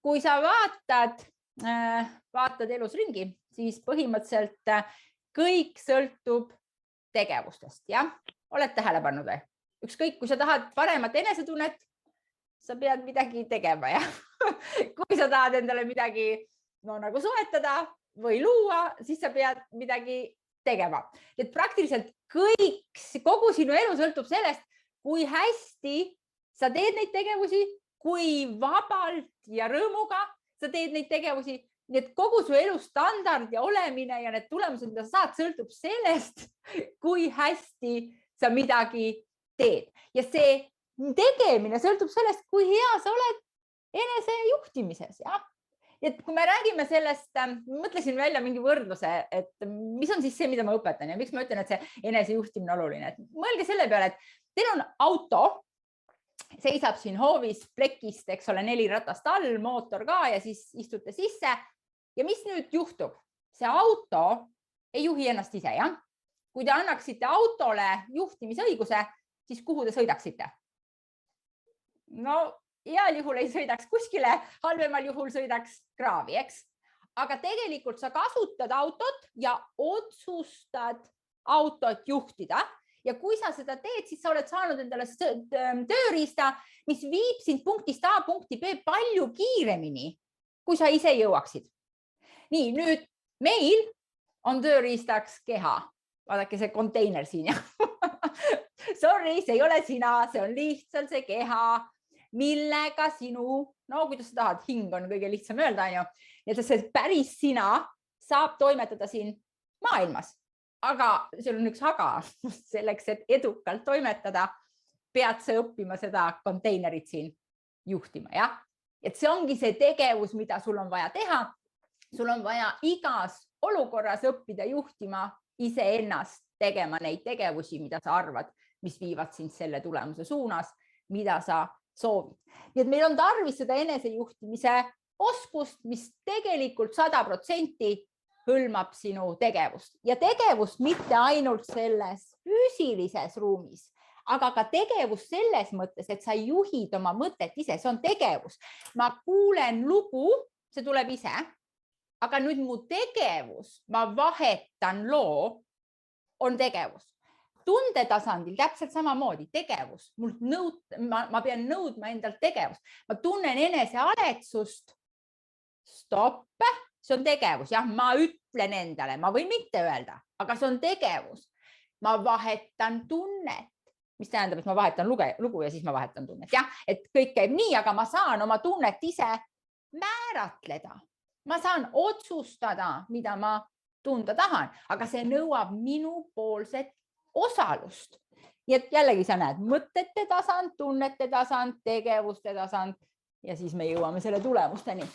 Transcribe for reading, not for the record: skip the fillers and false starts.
kui sa vaatad elus ringi, siis põhimõtteliselt kõik sõltub tegevustest, jah? Oled tähele pannud või? Ükskõik, kui sa tahad paremat enesetunnet, sa pead midagi tegema, jah? Kui sa tahad endale midagi nagu soetada või luua, siis sa pead midagi tegema. Et praktiliselt kogu sinu elu sõltub sellest, kui hästi sa teed neid tegevusi, kui vabalt ja rõõmuga sa teed neid tegevusi. Nii et kogu su elu standard ja olemine ja need tulemused, mida sa saad, sõltub sellest, kui hästi sa midagi teed. Ja see tegemine sõltub sellest, kui hea sa oled enesejuhtimises, jah? Et kui me räägime sellest, mõtlesin välja mingi võrdluse, et mis on siis see, mida ma õpetan ja miks ma ütlen, et see enesejuhtimine on oluline. Mõelge selle peale, et teil on auto, seisab siin hoovis plekist, eks ole, 4 ratast all, mootor ka ja siis istute sisse. Ja mis nüüd juhtub? See auto ei juhi ennast ise, jah? Kui te annaksite autole juhtimisõiguse, siis kuhu te sõidaksite? No, heal juhul ei sõidaks kuskile, halvemal juhul sõidaks kraavi, eks? Aga tegelikult sa kasutad autot ja otsustad autot juhtida. Ja kui sa seda teed, siis sa oled saanud endale tööriista, mis viib sind punktist A punkti B palju kiiremini, kui sa ise jõuaksid. Nii, nüüd meil on tööriistaks keha. Vaadake see konteiner siin. Sorry, see ei ole sina, see on lihtsalt see keha, millega sinu, no kuidas sa tahad, hing on kõige lihtsam öelda, ja see päris sina saab toimetada siin maailmas. Aga seal on üks aga, selleks, et edukalt toimetada, pead sa õppima seda konteinerit siin juhtima, jah? Et see ongi see tegevus, mida sul on vaja teha. Sul on vaja igas olukorras õppida juhtima iseennast, tegema neid tegevusi, mida sa arvad, mis viivad sind selle tulemuse suunas, mida sa soovid. Nii et meil on tarvis seda enesejuhtimise oskust, mis tegelikult 100% hõlmab sinu tegevust. Ja tegevust mitte ainult selles füüsilises ruumis, aga ka tegevus selles mõttes, et sa juhid oma mõtet ise, see on tegevus. Ma kuulen lugu, see tuleb ise, aga nüüd mu tegevus, ma vahetan loo, on tegevus. Tundetasandil täpselt samamoodi tegevus. Ma pean nõudma endalt tegevust. Ma tunnen enesealetsust. Stopp, see on tegevus. Jah, ma ütlen endale, ma võin mitte öelda, aga see on tegevus. Ma vahetan tunnet. Mis tähendab, et ma vahetan lugu ja siis ma vahetan tunnet. Jah, et kõik käib nii, aga ma saan oma tunnet ise määratleda. Ma saan otsustada, mida ma tunda tahan, aga see nõuab minu poolset osalust. Nii et jällegi sa näed mõtete tasand, tunnete tasand, tegevuste tasand ja siis me jõuame selle tulemusteni.